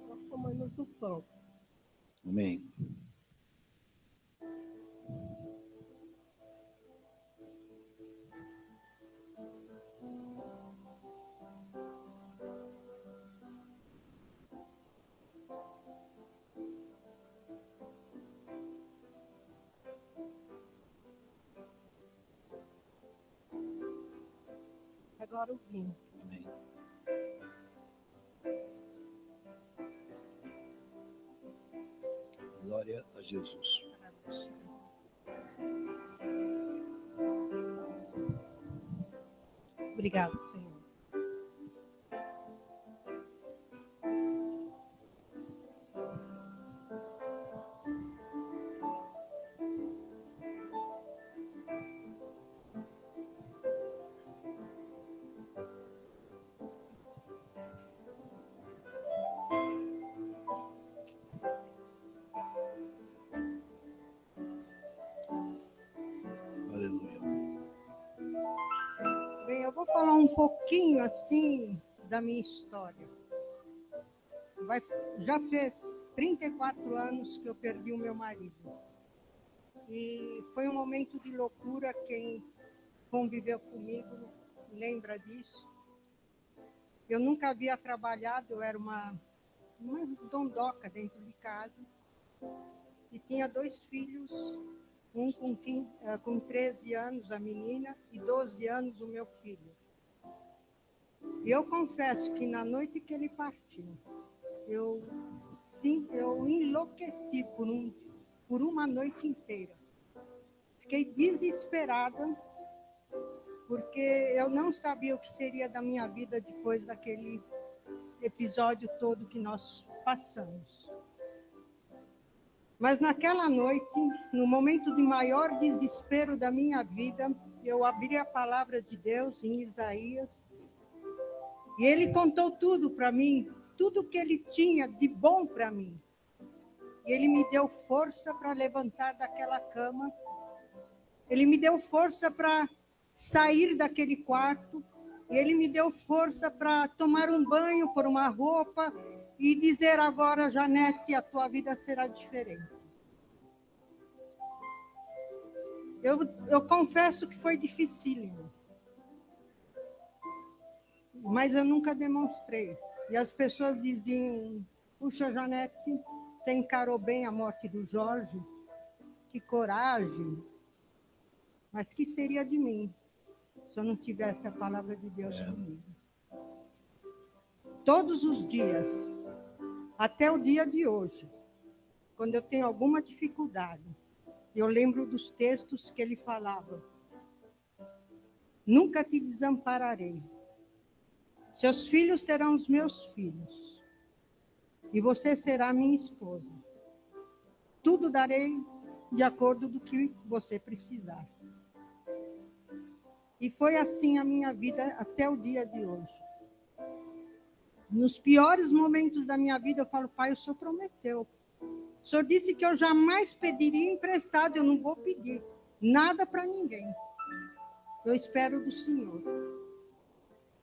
Nós comemos o pão. Amém. Agora o vinho. Amém. Glória a Jesus. Obrigado, Senhor. Aleluia. Bem, eu vou falar um pouquinho assim da minha história. Já fez 34 anos que eu perdi o meu marido. E foi um momento de loucura. Quem conviveu comigo lembra disso. Eu nunca havia trabalhado, eu era uma dondoca dentro de casa. E tinha 2 filhos, um com 13 anos, a menina, e 12 anos, o meu filho. E eu confesso que na noite que ele partiu, eu enlouqueci por uma noite inteira. Fiquei desesperada porque eu não sabia o que seria da minha vida depois daquele episódio todo que nós passamos. Mas naquela noite, no momento de maior desespero da minha vida, eu abri a palavra de Deus em Isaías, e ele contou tudo para mim, tudo que ele tinha de bom para mim. E ele me deu força para levantar daquela cama, ele me deu força para sair daquele quarto, e ele me deu força para tomar um banho, pôr uma roupa e dizer agora, Janete, a tua vida será diferente. Eu confesso que foi dificílimo, mas eu nunca demonstrei. E as pessoas diziam, puxa, Janete, você encarou bem a morte do Jorge, que coragem. Mas que seria de mim se eu não tivesse a palavra de Deus comigo? Todos os dias, até o dia de hoje, quando eu tenho alguma dificuldade, eu lembro dos textos que ele falava. Nunca te desampararei. Seus filhos serão os meus filhos. E você será minha esposa. Tudo darei de acordo do que você precisar. E foi assim a minha vida até o dia de hoje. Nos piores momentos da minha vida, eu falo, Pai, o Senhor prometeu. O Senhor disse que eu jamais pediria emprestado, eu não vou pedir nada para ninguém. Eu espero do Senhor.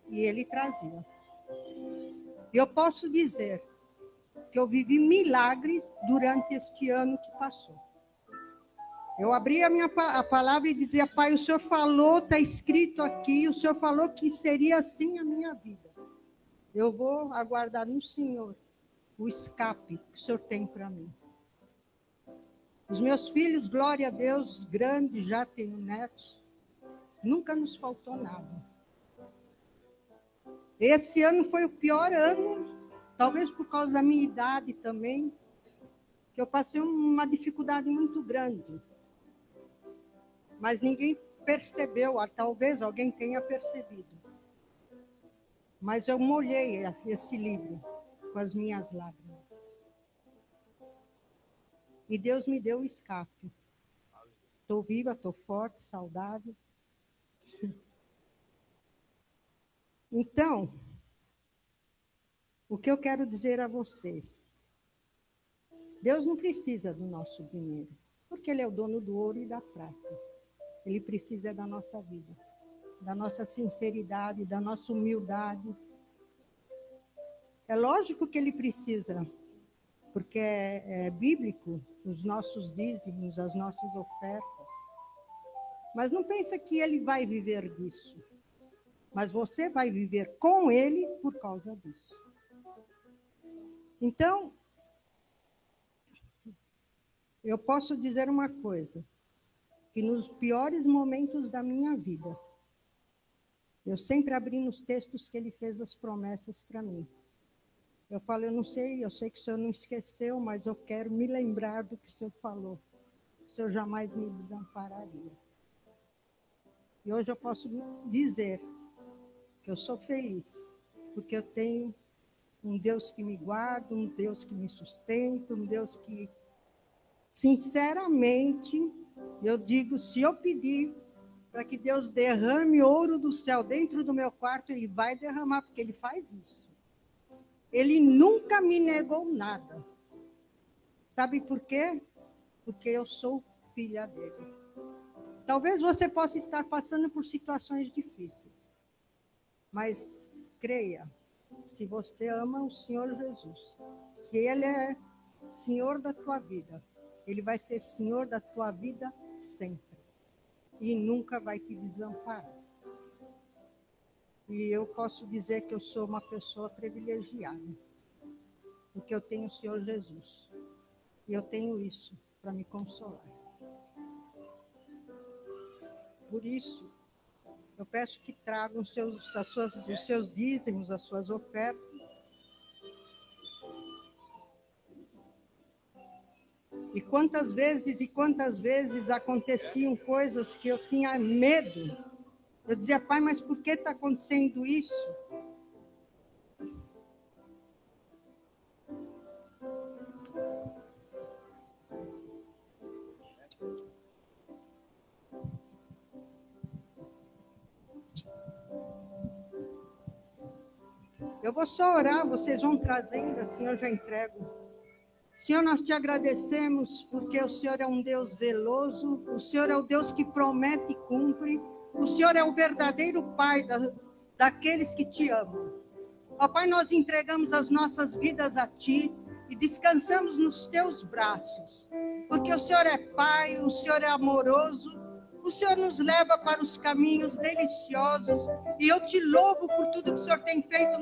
E Ele trazia. Eu posso dizer que eu vivi milagres durante este ano que passou. Eu abri a palavra e dizia, Pai, o Senhor falou, está escrito aqui, o Senhor falou que seria assim a minha vida. Eu vou aguardar no Senhor o escape que o Senhor tem para mim. Os meus filhos, glória a Deus, grandes, já tenho netos, nunca nos faltou nada. Esse ano foi o pior ano, talvez por causa da minha idade também, que eu passei uma dificuldade muito grande. Mas ninguém percebeu, talvez alguém tenha percebido. Mas eu molhei esse livro com as minhas lágrimas. E Deus me deu o escape. Estou viva, estou forte, saudável. Então, o que eu quero dizer a vocês, Deus não precisa do nosso dinheiro, porque Ele é o dono do ouro e da prata. Ele precisa da nossa vida, da nossa sinceridade, da nossa humildade. É lógico que Ele precisa, porque é bíblico os nossos dízimos, as nossas ofertas. Mas não pensa que Ele vai viver disso. Mas você vai viver com Ele por causa disso. Então, eu posso dizer uma coisa, que nos piores momentos da minha vida, eu sempre abri nos textos que Ele fez as promessas para mim. Eu falo, eu sei que o Senhor não esqueceu, mas eu quero me lembrar do que o Senhor falou. O Senhor jamais me desampararia. E hoje eu posso dizer que eu sou feliz, porque eu tenho um Deus que me guarda, um Deus que me sustenta, um Deus que, sinceramente, eu digo, se eu pedir para que Deus derrame ouro do céu dentro do meu quarto, Ele vai derramar, porque Ele faz isso. Ele nunca me negou nada. Sabe por quê? Porque eu sou filha dele. Talvez você possa estar passando por situações difíceis, mas creia, se você ama o Senhor Jesus, se Ele é Senhor da tua vida, Ele vai ser Senhor da tua vida sempre. E nunca vai te desamparar. E eu posso dizer que eu sou uma pessoa privilegiada, porque eu tenho o Senhor Jesus. E eu tenho isso para me consolar. Por isso, eu peço que tragam os seus dízimos, as suas ofertas. E quantas vezes aconteciam coisas que eu tinha medo Eu dizia, pai, mas por que está acontecendo isso? Eu vou só orar, vocês vão trazendo, assim eu já entrego. Senhor, nós te agradecemos porque o Senhor é um Deus zeloso, o Senhor é o Deus que promete e cumpre, o Senhor é o verdadeiro Pai daqueles que te amam. Ó Pai, nós entregamos as nossas vidas a Ti e descansamos nos Teus braços, porque o Senhor é Pai, o Senhor é amoroso, o Senhor nos leva para os caminhos deliciosos e eu te louvo por tudo que o Senhor tem feito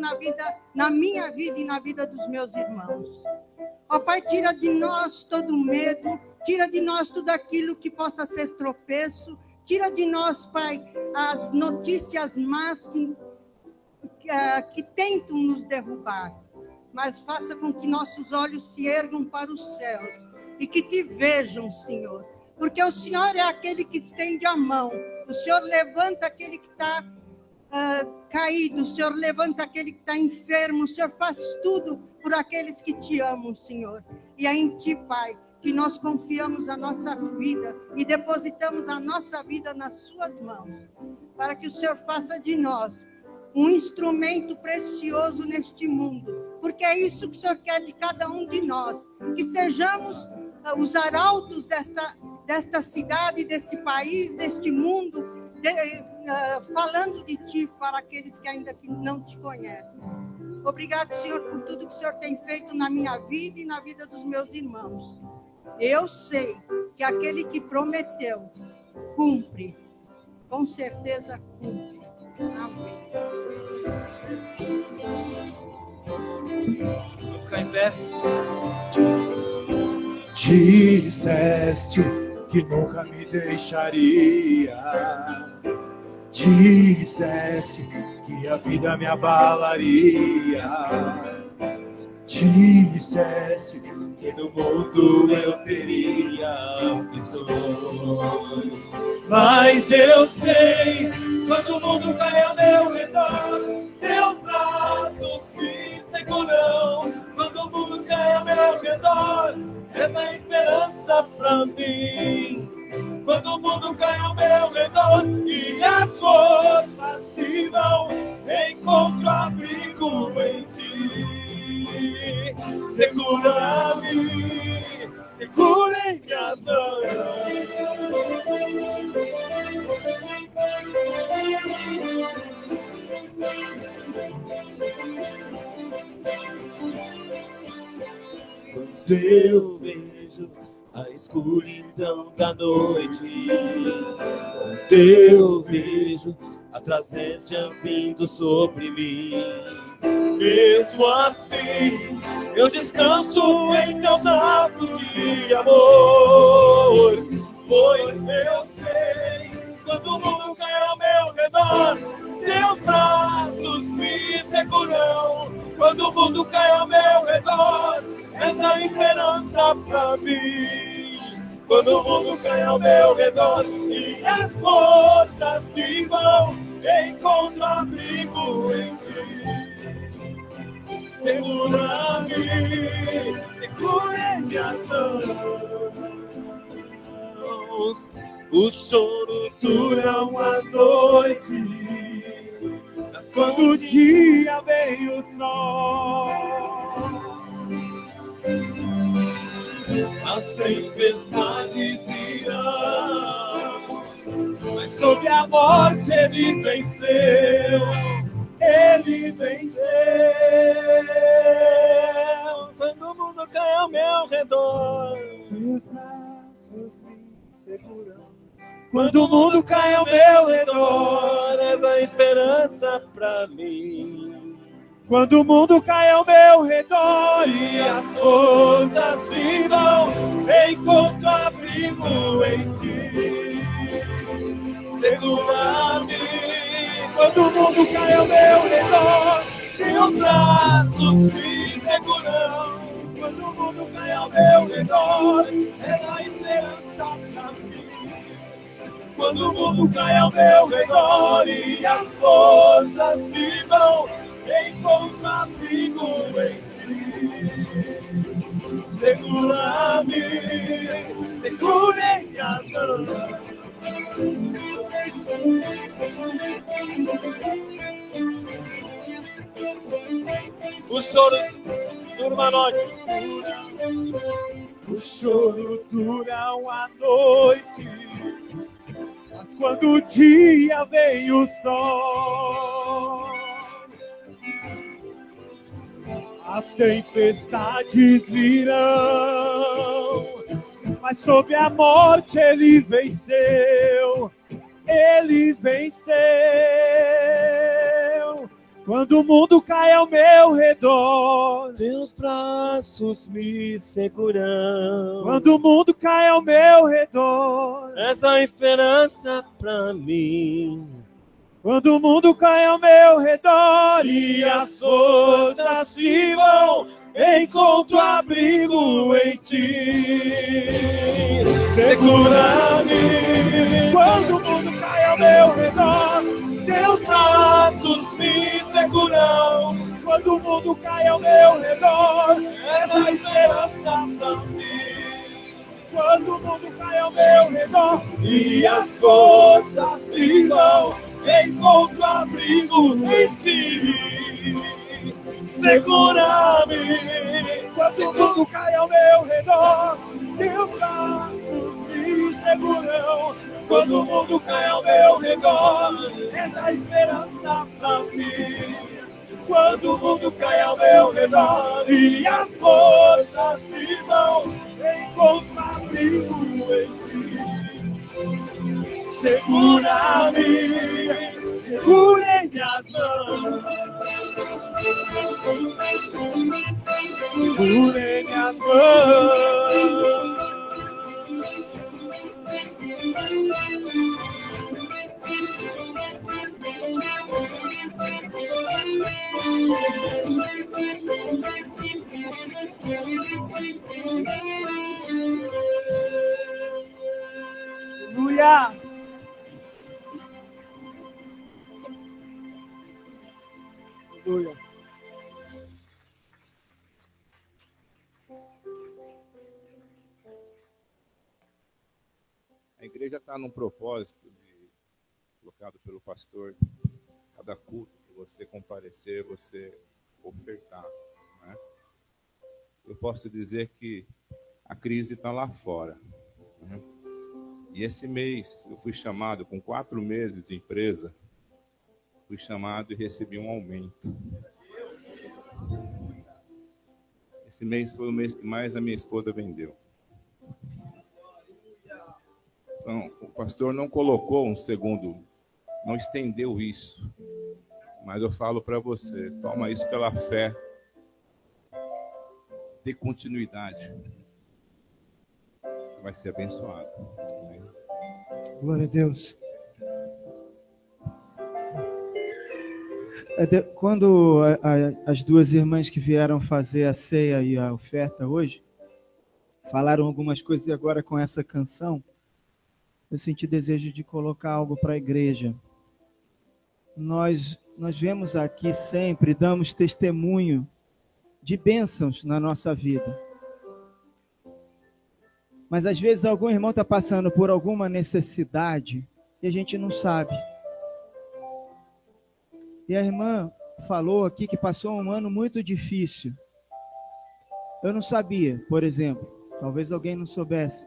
na minha vida e na vida dos meus irmãos. Ó Pai, tira de nós todo medo, tira de nós tudo aquilo que possa ser tropeço, tira de nós, Pai, as notícias más que tentam nos derrubar, mas faça com que nossos olhos se ergam para os céus e que te vejam, Senhor. Porque o Senhor é aquele que estende a mão, o Senhor levanta aquele que está caído, o Senhor levanta aquele que está enfermo, o Senhor faz tudo por aqueles que te amam, Senhor. E é em Ti, Pai, que nós confiamos a nossa vida e depositamos a nossa vida nas Suas mãos, para que o Senhor faça de nós um instrumento precioso neste mundo, porque é isso que o Senhor quer de cada um de nós, que sejamos os arautos desta cidade, deste país, deste mundo, falando de Ti para aqueles que ainda não Te conhecem. Obrigado, Senhor, por tudo que o Senhor tem feito na minha vida e na vida dos meus irmãos. Eu sei que aquele que prometeu, cumpre. Com certeza cumpre. Amém. Vamos ficar em pé. Disseste que nunca me deixaria. Disseste que a vida me abalaria. Disseste que no mundo eu teria aflições. Mas eu sei, quando o mundo cai ao meu redor, teus braços me seguram. Quando o mundo cai ao meu redor, essa é a esperança pra mim. Quando o mundo cai ao meu redor e as forças se vão, encontro abrigo em Ti. Segura-me, segura em minhas mãos. Quando eu vejo a escuridão da noite, quando eu vejo a tragédia vindo sobre mim, mesmo assim eu descanso em Teus braços de amor, pois eu sei, quando o mundo cai ao meu redor, Teus braços me seguram. Quando o mundo cai ao meu redor, essa é esperança pra mim. Quando o mundo cai ao meu redor e as forças se vão, encontro abrigo em Ti. Segura-me, segura em minhas mãos. O choro dura uma noite, mas quando o dia vem o sol, as tempestades irão, mas sobre a morte Ele venceu. Ele venceu. Quando o mundo cai ao meu redor, Teus braços me seguram. Quando o mundo cai ao meu redor, és a esperança pra mim. Quando o mundo cai ao meu redor e as forças se vão, encontro abrigo em Ti. Segura-me. Quando o mundo cai ao meu redor, Teus braços me seguram. Quando o mundo cai ao meu redor, és a esperança pra mim. Quando o mundo cai ao meu redor e as forças se vão, encontro abrigo em ti. Segura-me, segura em minhas mãos. O choro dura uma noite, o choro dura uma noite, mas quando o dia vem o sol, as tempestades virão, mas sobre a morte ele venceu, ele venceu. Quando o mundo cai ao meu redor, teus braços me seguram. Quando o mundo cai ao meu redor, essa esperança pra mim. Quando o mundo cai ao meu redor e as forças se vão, encontro abrigo em ti. Segura-me. Quando o mundo cai ao meu redor, teus braços me seguram. Quando o mundo cai ao meu redor, essa esperança pra mim. Quando o mundo cai ao meu redor e as forças se vão, encontro abrigo em ti. Segura-me. Quando o mundo cai ao meu redor, teus braços me seguram. Quando o mundo cai ao meu redor, essa esperança pra mim. Quando o mundo cai ao meu redor e as forças se vão, encontro abrigo em ti. Segura-me, segura em minhas mãos. Segura em minhas mãos. Aleluia. Aleluia. A igreja está num propósito colocado pelo pastor. Cada culto que você comparecer, você ofertar, né? Eu posso dizer que a crise está lá fora, né? E esse mês eu fui chamado, com 4 meses de empresa, fui chamado e recebi um aumento. Esse mês foi o mês que mais a minha esposa vendeu. Então, o pastor não colocou um segundo, não estendeu isso. Mas eu falo para você, toma isso pela fé. Dê continuidade. Você vai ser abençoado. Amém. Glória a Deus. Quando as duas irmãs que vieram fazer a ceia e a oferta hoje, falaram algumas coisas, e agora com essa canção, eu senti desejo de colocar algo para a igreja. Nós vemos aqui sempre, damos testemunho de bênçãos na nossa vida. Mas às vezes algum irmão está passando por alguma necessidade e a gente não sabe. E a irmã falou aqui que passou um ano muito difícil. Eu não sabia, por exemplo. Talvez alguém não soubesse.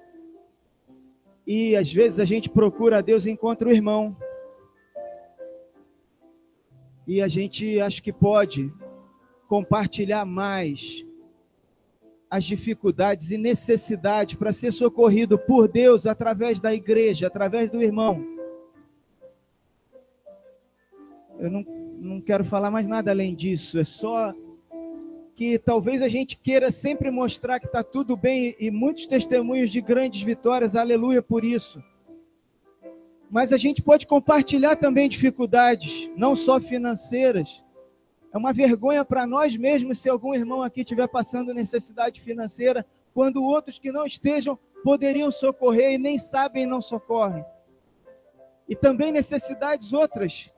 E às vezes a gente procura a Deus e encontra o irmão. E a gente acha que pode compartilhar mais as dificuldades e necessidades para ser socorrido por Deus através da igreja, através do irmão. Eu não quero falar mais nada além disso, é só que talvez a gente queira sempre mostrar que está tudo bem, e muitos testemunhos de grandes vitórias, aleluia por isso. Mas a gente pode compartilhar também dificuldades, não só financeiras. É uma vergonha para nós mesmos se algum irmão aqui estiver passando necessidade financeira, quando outros que não estejam poderiam socorrer e nem sabem e não socorrem. e também necessidades outras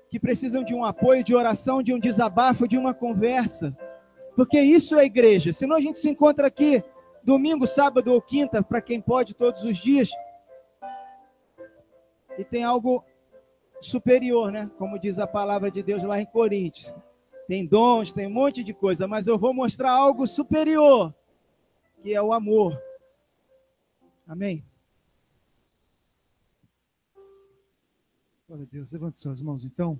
que precisam de um apoio, de oração, de um desabafo, de uma conversa. Porque isso é igreja. Senão a gente se encontra aqui domingo, sábado ou quinta, para quem pode, todos os dias, e tem algo superior, né? Como diz a palavra de Deus lá em Coríntios. Tem dons, tem um monte de coisa, mas eu vou mostrar algo superior, que é o amor. Amém? Glória a Deus. Levante suas mãos, então.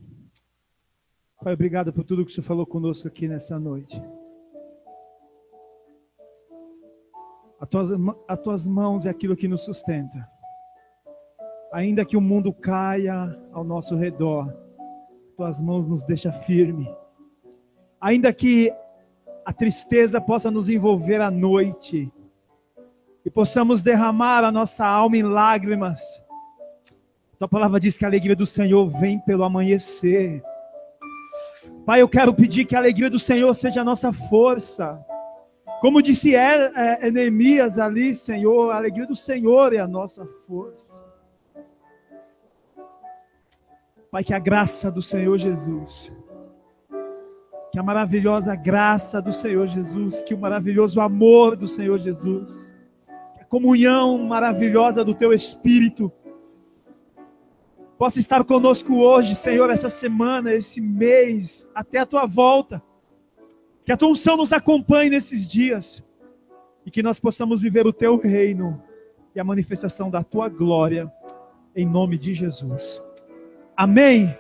Pai, obrigado por tudo que o Senhor falou conosco aqui nessa noite. As tuas mãos é aquilo que nos sustenta. Ainda que o mundo caia ao nosso redor, tuas mãos nos deixam firme. Ainda que a tristeza possa nos envolver à noite e possamos derramar a nossa alma em lágrimas, tua palavra diz que a alegria do Senhor vem pelo amanhecer. Pai, eu quero pedir que a alegria do Senhor seja a nossa força. Como disse Neemias ali, Senhor, a alegria do Senhor é a nossa força. Pai, que a graça do Senhor Jesus, que a maravilhosa graça do Senhor Jesus, que o maravilhoso amor do Senhor Jesus, que a comunhão maravilhosa do Teu Espírito possa estar conosco hoje, Senhor, essa semana, esse mês, até a Tua volta. Que a Tua unção nos acompanhe nesses dias e que nós possamos viver o Teu reino e a manifestação da Tua glória, em nome de Jesus. Amém.